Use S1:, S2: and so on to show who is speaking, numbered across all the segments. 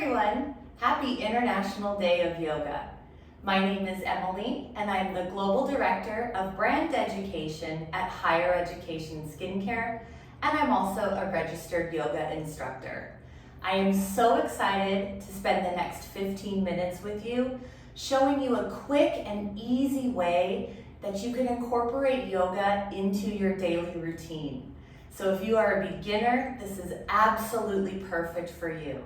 S1: everyone. Happy International Day of Yoga. My name is Emily and I'm the Global Director of Brand Education at Higher Education Skincare, and I'm also a registered yoga instructor. I am so excited to spend the next 15 minutes with you, showing you a quick and easy way that you can incorporate yoga into your daily routine. So if you are a beginner, this is absolutely perfect for you.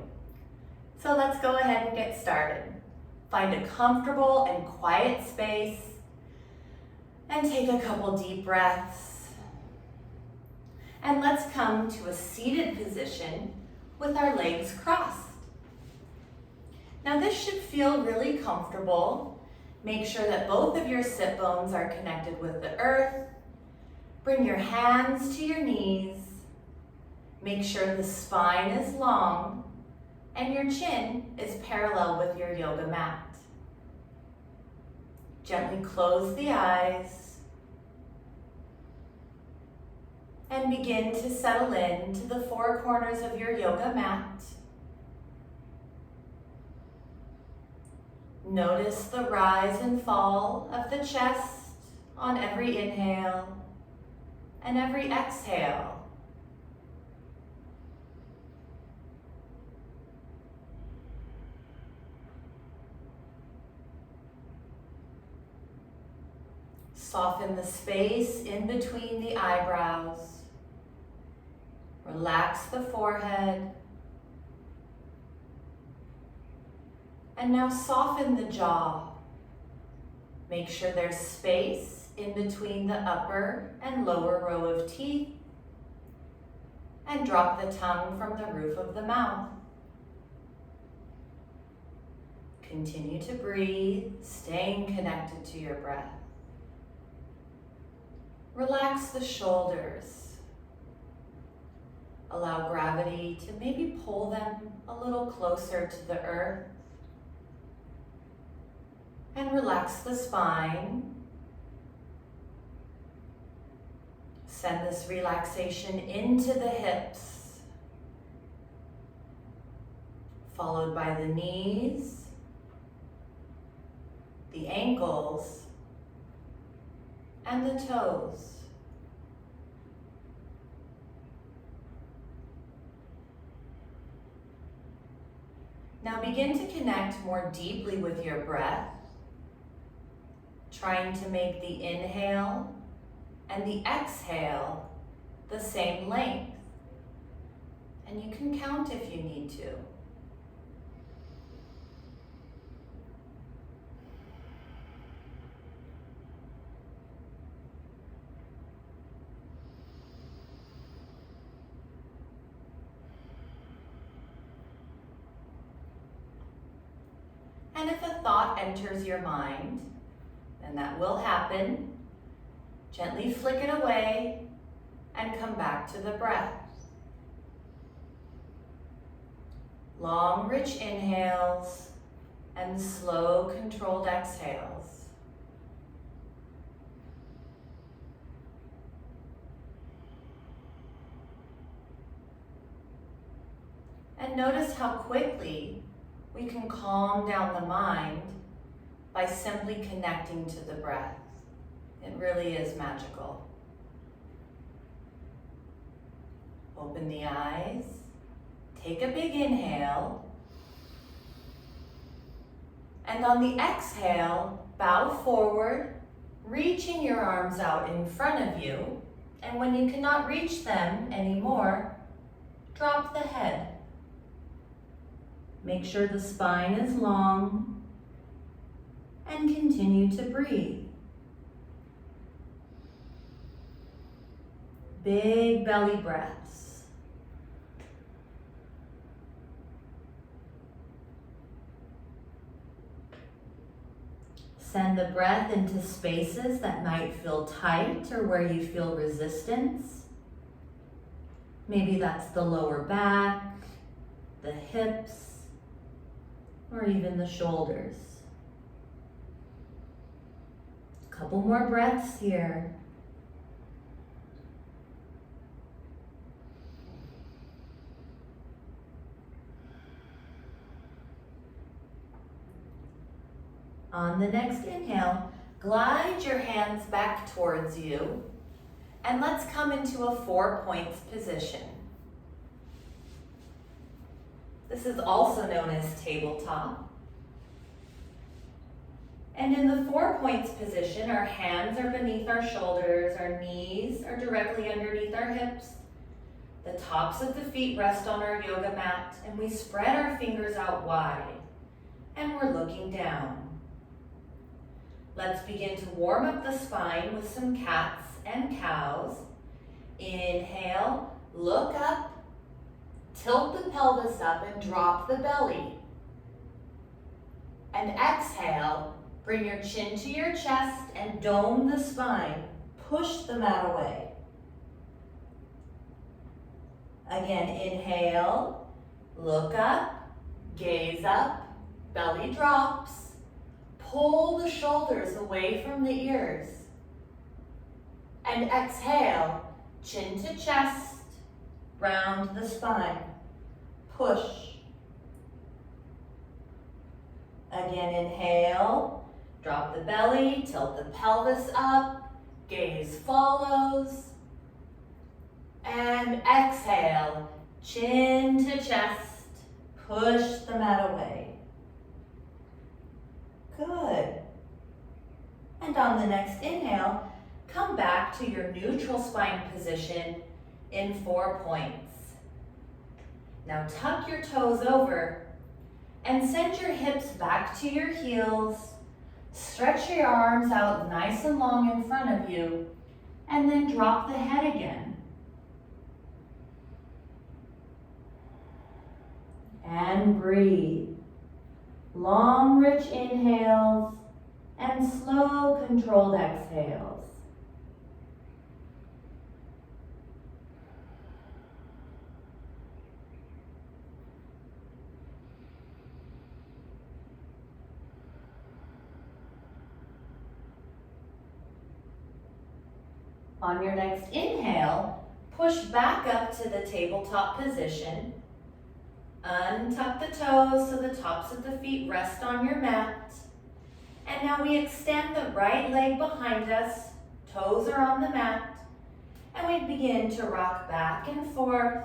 S1: So let's go ahead and get started. Find a comfortable and quiet space and take a couple deep breaths. And let's come to a seated position with our legs crossed. Now this should feel really comfortable. Make sure that both of your sit bones are connected with the earth. Bring your hands to your knees. Make sure the spine is long and your chin is parallel with your yoga mat. Gently close the eyes and begin to settle into the four corners of your yoga mat. Notice the rise and fall of the chest on every inhale and every exhale. Soften the space in between the eyebrows. Relax the forehead. And now soften the jaw. Make sure there's space in between the upper and lower row of teeth. And drop the tongue from the roof of the mouth. Continue to breathe, staying connected to your breath. Relax the shoulders. Allow gravity to maybe pull them a little closer to the earth. And relax the spine. Send this relaxation into the hips, followed by the knees, the ankles, and the toes. Now begin to connect more deeply with your breath, trying to make the inhale and the exhale the same length. And you can count if you need to. And if a thought enters your mind, and that will happen, gently flick it away and come back to the breath. Long, rich inhales and slow, controlled exhales. And notice how quickly we can calm down the mind by simply connecting to the breath. It really is magical. Open the eyes. Take a big inhale. And on the exhale, bow forward, reaching your arms out in front of you. And when you cannot reach them anymore, drop the head. Make sure the spine is long and continue to breathe. Big belly breaths. Send the breath into spaces that might feel tight or where you feel resistance. Maybe that's the lower back, the hips, or even the shoulders. A couple more breaths here. On the next inhale, glide your hands back towards you, and let's come into a 4 points position. This is also known as tabletop. And in the 4 points position, our hands are beneath our shoulders, our knees are directly underneath our hips, the tops of the feet rest on our yoga mat, and we spread our fingers out wide, and we're looking down. Let's begin to warm up the spine with some cats and cows. Inhale, look up, tilt the pelvis up and drop the belly. And exhale, bring your chin to your chest and dome the spine. Push the mat away. Again, inhale, look up, gaze up, belly drops. Pull the shoulders away from the ears. And exhale, chin to chest, round the spine. Push. Again, inhale, drop the belly, tilt the pelvis up, gaze follows. And exhale, chin to chest, push the mat away. Good. And on the next inhale, come back to your neutral spine position in 4 points. Now tuck your toes over and send your hips back to your heels. Stretch your arms out nice and long in front of you, and then drop the head again. And breathe. Long, rich inhales and slow, controlled exhales. On your next inhale, push back up to the tabletop position. Untuck the toes so the tops of the feet rest on your mat. And now we extend the right leg behind us, toes are on the mat, and we begin to rock back and forth,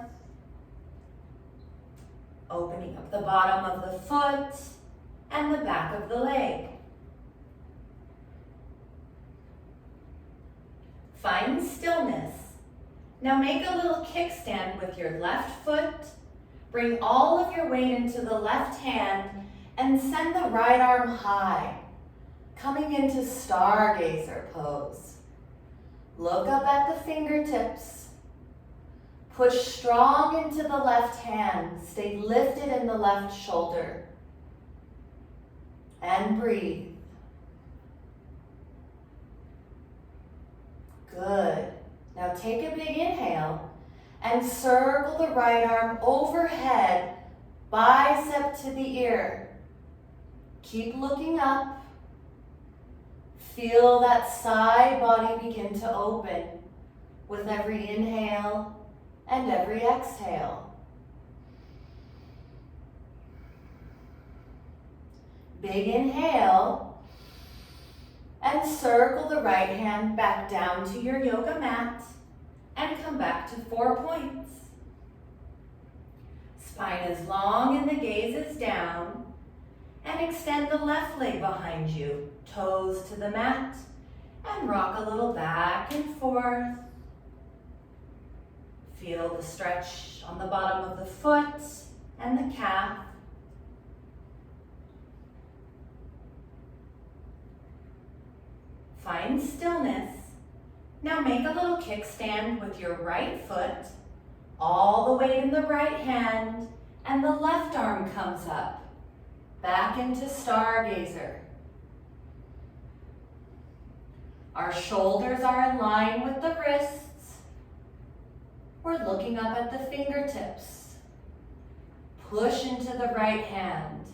S1: opening up the bottom of the foot and the back of the leg. Find stillness. Now make a little kickstand with your left foot. Bring all of your weight into the left hand and send the right arm high, coming into stargazer pose. Look up at the fingertips. Push strong into the left hand. Stay lifted in the left shoulder. And breathe. Good. Now take a big inhale and circle the right arm overhead, bicep to the ear. Keep looking up. Feel that side body begin to open with every inhale and every exhale. Big inhale and circle the right hand back down to your yoga mat. And come back to 4 points. Spine is long and the gaze is down. And extend the left leg behind you, toes to the mat, and rock a little back and forth. Feel the stretch on the bottom of the foot and the calf. Find stillness. Now make a little kickstand with your right foot, all the weight in the right hand, and the left arm comes up, back into stargazer. Our shoulders are in line with the wrists. We're looking up at the fingertips. Push into the right hand.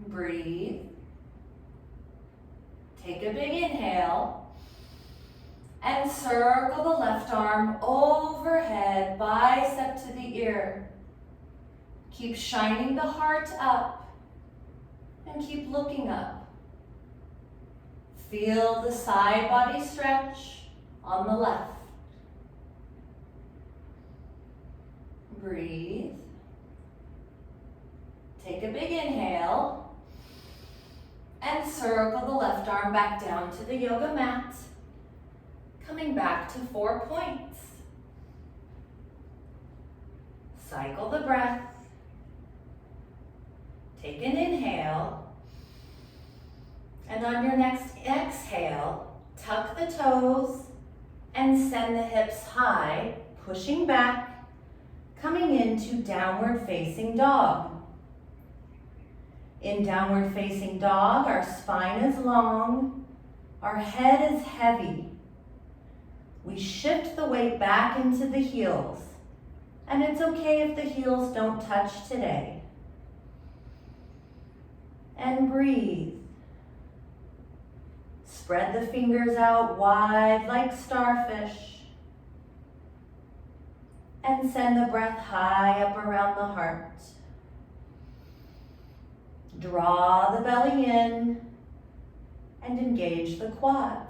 S1: Breathe. Take a big inhale and circle the left arm overhead, bicep to the ear. Keep shining the heart up and keep looking up. Feel the side body stretch on the left. Breathe. Take a big inhale and circle the left arm back down to the yoga mat, coming back to 4 points. Cycle the breath. Take an inhale, and on your next exhale, tuck the toes and send the hips high, pushing back, coming into downward facing dog. In downward facing dog, our spine is long, our head is heavy. We shift the weight back into the heels, and it's okay if the heels don't touch today. And breathe. Spread the fingers out wide like starfish, and send the breath high up around the heart. Draw the belly in and engage the quads.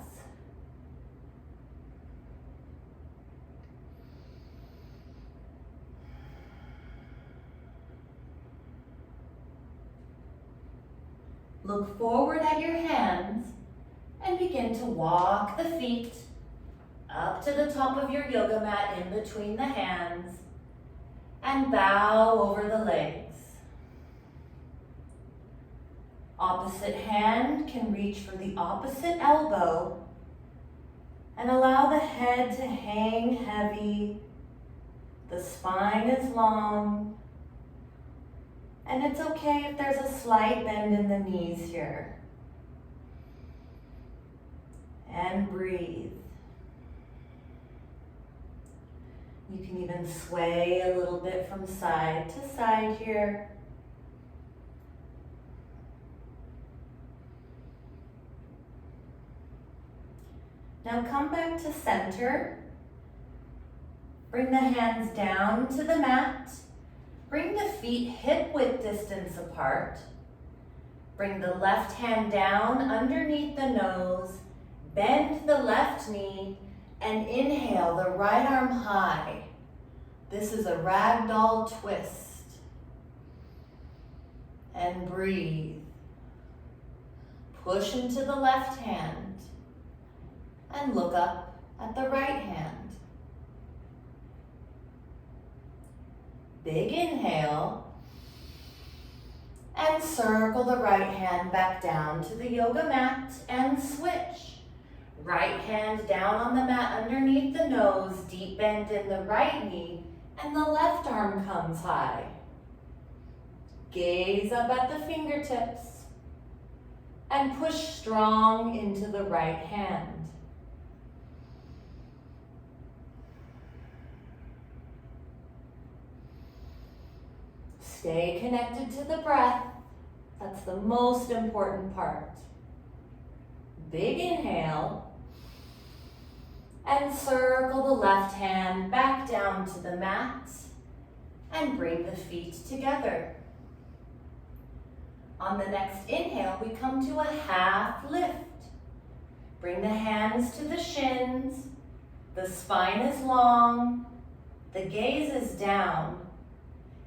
S1: Look forward at your hands and begin to walk the feet up to the top of your yoga mat in between the hands and bow over the legs. Opposite hand can reach for the opposite elbow and allow the head to hang heavy. The spine is long, and it's okay if there's a slight bend in the knees here. And breathe. You can even sway a little bit from side to side here. Now come back to center. Bring the hands down to the mat. Bring the feet hip-width distance apart. Bring the left hand down underneath the nose. Bend the left knee and inhale the right arm high. This is a ragdoll twist. And breathe. Push into the left hand and look up at the right hand. Big inhale, and circle the right hand back down to the yoga mat and switch. Right hand down on the mat underneath the nose, deep bend in the right knee, and the left arm comes high. Gaze up at the fingertips and push strong into the right hand. Stay connected to the breath. That's the most important part. Big inhale. And circle the left hand back down to the mat and bring the feet together. On the next inhale, we come to a half lift. Bring the hands to the shins. The spine is long. The gaze is down.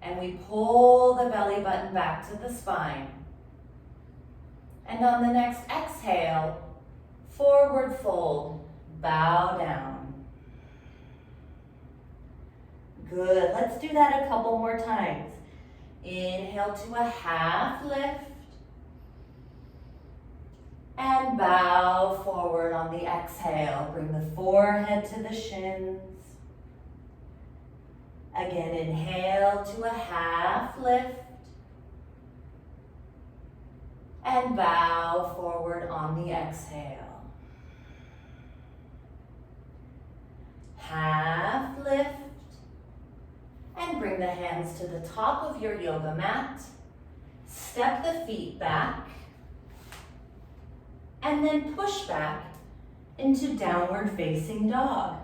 S1: And we pull the belly button back to the spine. And on the next exhale, forward fold, bow down. Good, let's do that a couple more times. Inhale to a half lift. And bow forward on the exhale. Bring the forehead to the shins. Again, inhale to a half lift. And bow forward on the exhale. Half lift. And bring the hands to the top of your yoga mat. Step the feet back. And then push back into downward facing dog.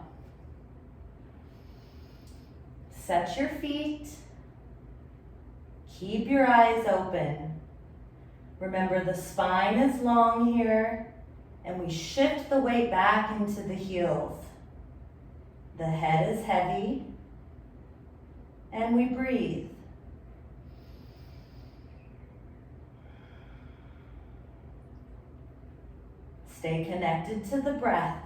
S1: Set your feet. Keep your eyes open. Remember, the spine is long here, and we shift the weight back into the heels. The head is heavy, and we breathe. Stay connected to the breath.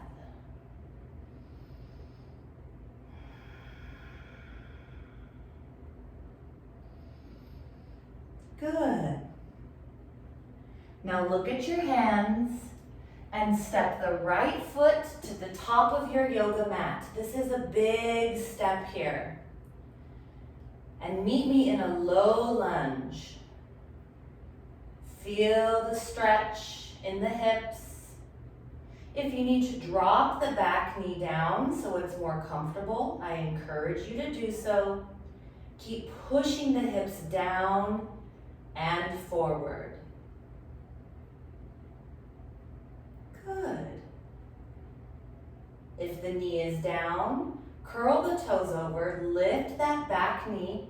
S1: Good. Now look at your hands and step the right foot to the top of your yoga mat. This is a big step here. And meet me in a low lunge. Feel the stretch in the hips. If you need to drop the back knee down so it's more comfortable, I encourage you to do so. Keep pushing the hips down and forward. Good. If the knee is down, curl the toes over, lift that back knee,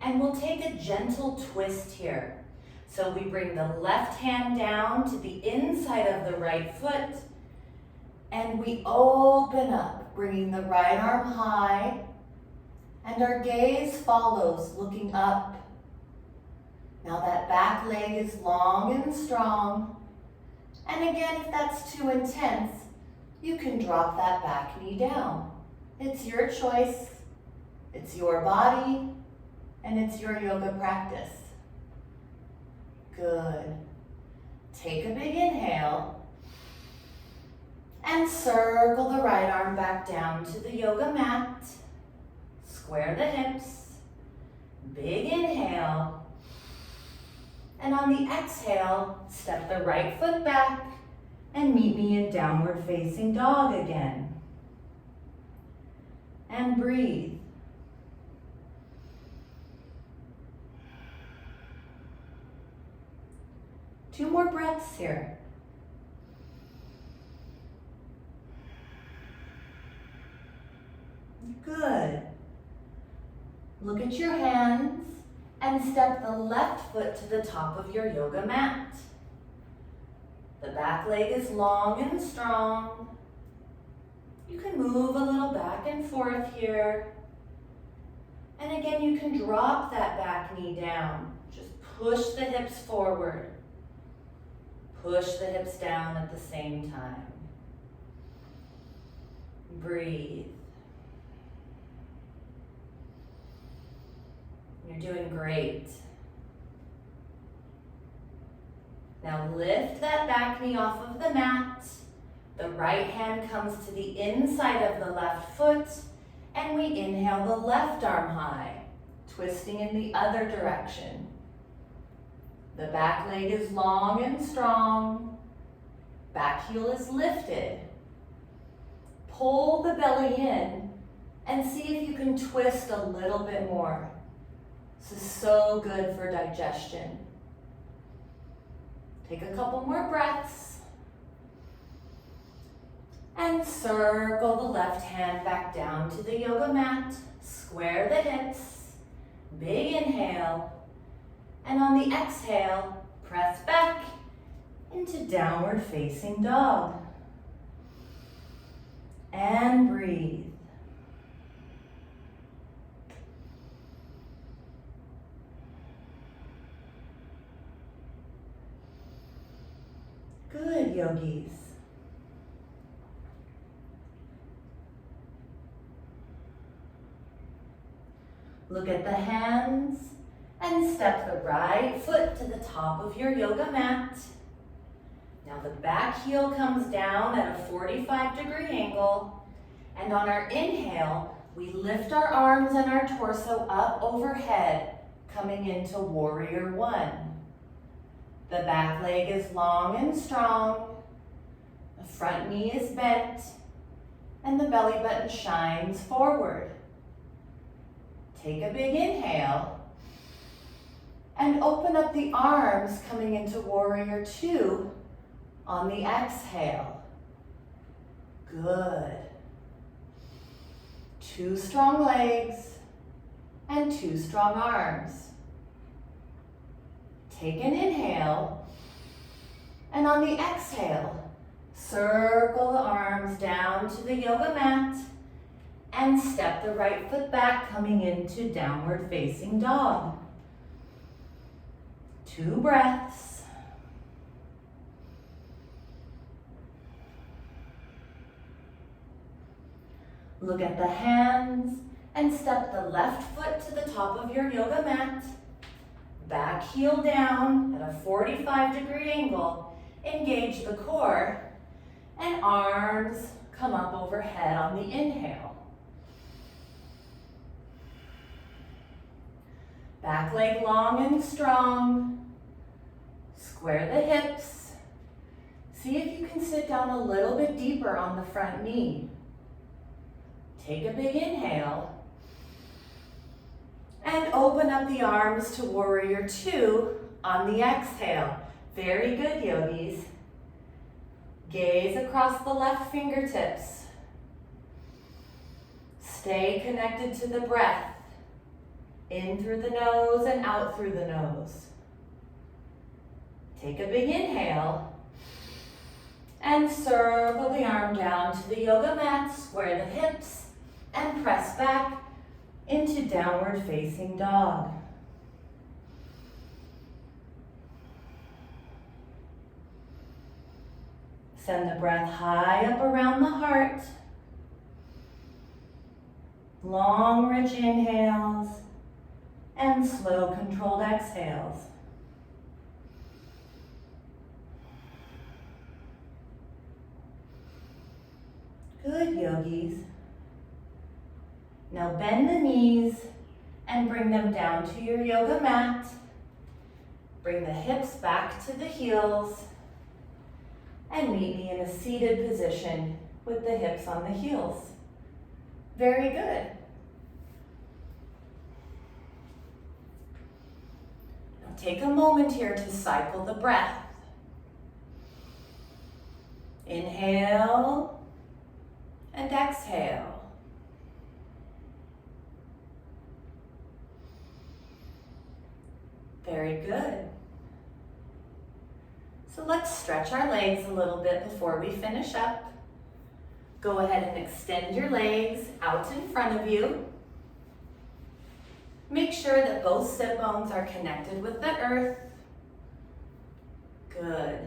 S1: and we'll take a gentle twist here. So we bring the left hand down to the inside of the right foot, and we open up, bringing the right arm high, and our gaze follows, looking up. Now that back leg is long and strong, and again, if that's too intense, you can drop that back knee down. It's your choice, it's your body, and it's your yoga practice. Good. Take a big inhale and circle the right arm back down to the yoga mat. Square the hips. Big inhale. And on the exhale, step the right foot back and meet me in downward facing dog again. And breathe. Two more breaths here. Good. Look at your hands and step the left foot to the top of your yoga mat. The back leg is long and strong. You can move a little back and forth here. And again, you can drop that back knee down. Just push the hips forward. Push the hips down at the same time. Breathe. You're doing great. Now lift that back knee off of the mat. The right hand comes to the inside of the left foot, and we inhale the left arm high, twisting in the other direction. The back leg is long and strong. Back heel is lifted. Pull the belly in and see if you can twist a little bit more. This is so good for digestion. Take a couple more breaths. And circle the left hand back down to the yoga mat. Square the hips. Big inhale. And on the exhale, press back into downward facing dog. And breathe. Good, yogis. Look at the hands and step the right foot to the top of your yoga mat. Now the back heel comes down at a 45-degree angle, and on our inhale, we lift our arms and our torso up overhead, coming into warrior one. The back leg is long and strong, the front knee is bent, and the belly button shines forward. Take a big inhale and open up the arms, coming into warrior two on the exhale. Good. 2 strong legs and 2 strong arms. Take an inhale, and on the exhale, circle the arms down to the yoga mat and step the right foot back, coming into downward facing dog. 2 breaths. Look at the hands and step the left foot to the top of your yoga mat. Back heel down at a 45-degree angle. Engage the core and arms come up overhead on the inhale. Back leg long and strong. Square the hips. See if you can sit down a little bit deeper on the front knee. Take a big inhale. And open up the arms to warrior 2 on the exhale. Very good, yogis. Gaze across the left fingertips. Stay connected to the breath. In through the nose and out through the nose. Take a big inhale. And circle the arm down to the yoga mat. Square the hips and press back into downward facing dog. Send the breath high up around the heart. Long, rich inhales and slow, controlled exhales. Good, yogis. Now bend the knees and bring them down to your yoga mat. Bring the hips back to the heels and meet me in a seated position with the hips on the heels. Very good. Now take a moment here to cycle the breath. Inhale and exhale. Very good. So let's stretch our legs a little bit before we finish up. Go ahead and extend your legs out in front of you. Make sure that both sit bones are connected with the earth. Good.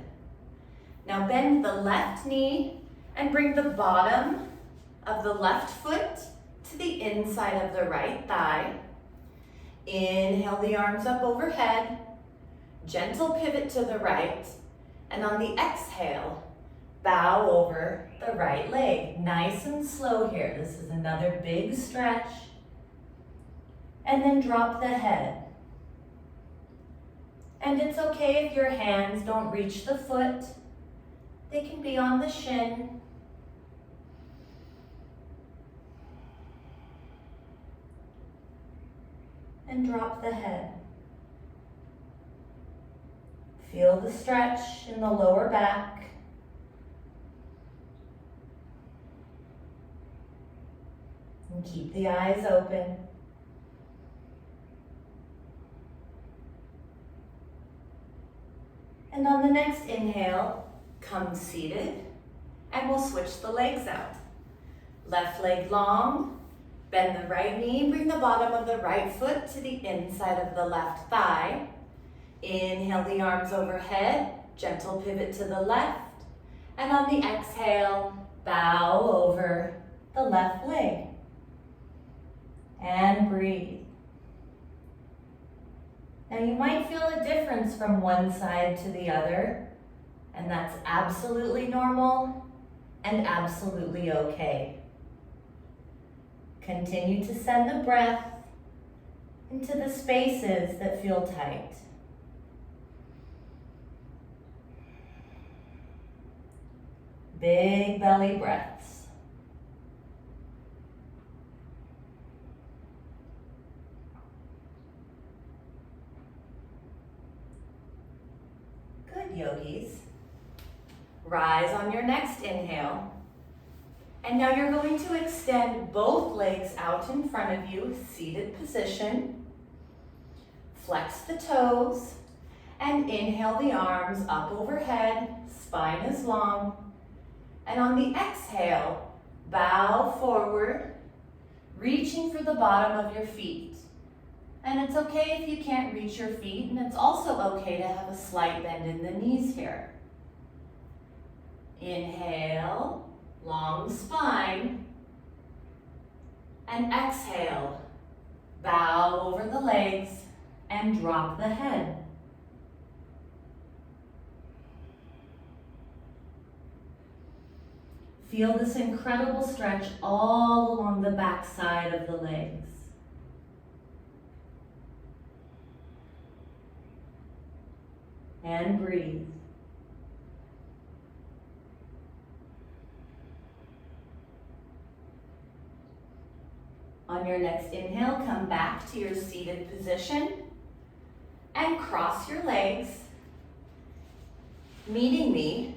S1: Now bend the left knee and bring the bottom of the left foot to the inside of the right thigh. Inhale the arms up overhead, gentle pivot to the right, and on the exhale, bow over the right leg. Nice and slow here. This is another big stretch. And then drop the head. And it's okay if your hands don't reach the foot. They can be on the shin. And drop the head. Feel the stretch in the lower back. And keep the eyes open. And on the next inhale, come seated, and we'll switch the legs out. Left leg long. Bend the right knee, bring the bottom of the right foot to the inside of the left thigh. Inhale the arms overhead, gentle pivot to the left. And on the exhale, bow over the left leg. And breathe. Now you might feel a difference from one side to the other, and that's absolutely normal and absolutely okay. Continue to send the breath into the spaces that feel tight. Big belly breaths. Good, yogis. Rise on your next inhale. And now you're going to extend both legs out in front of you, seated position. Flex the toes And inhale the arms up overhead, spine is long. And on the exhale, bow forward, reaching for the bottom of your feet. And it's okay if you can't reach your feet, and it's also okay to have a slight bend in the knees here. Inhale, long spine. And exhale, bow over the legs and drop the head. Feel this incredible stretch all along the back side of the legs. And breathe. On your next inhale, come back to your seated position and cross your legs, meeting me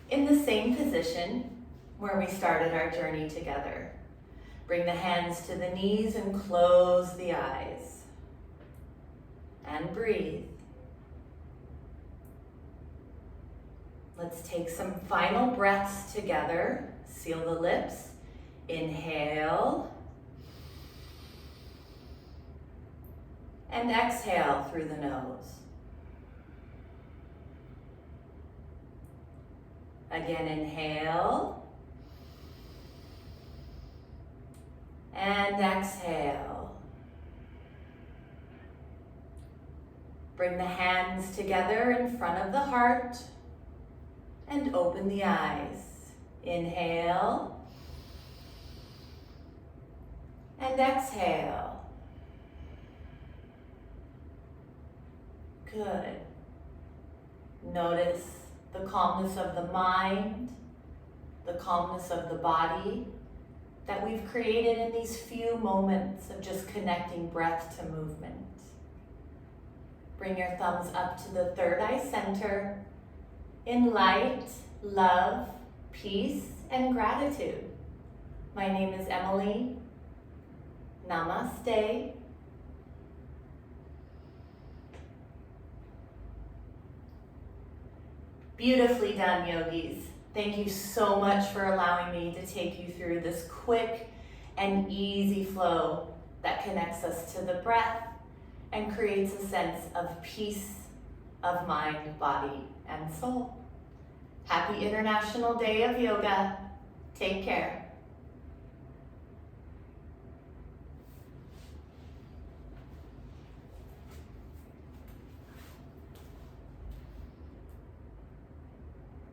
S1: in the same position where we started our journey together. Bring the hands to the knees and close the eyes. And breathe. Let's take some final breaths together. Seal the lips. Inhale. And exhale through the nose. Again, inhale. And exhale. Bring the hands together in front of the heart and open the eyes. Inhale. And exhale. Good. Notice the calmness of the mind, the calmness of the body that we've created in these few moments of just connecting breath to movement. Bring your thumbs up to the third eye center in light, love, peace, and gratitude. My name is Emily. Namaste. Beautifully done, yogis. Thank you so much for allowing me to take you through this quick and easy flow that connects us to the breath and creates a sense of peace of mind, body, and soul. Happy International Day of Yoga. Take care.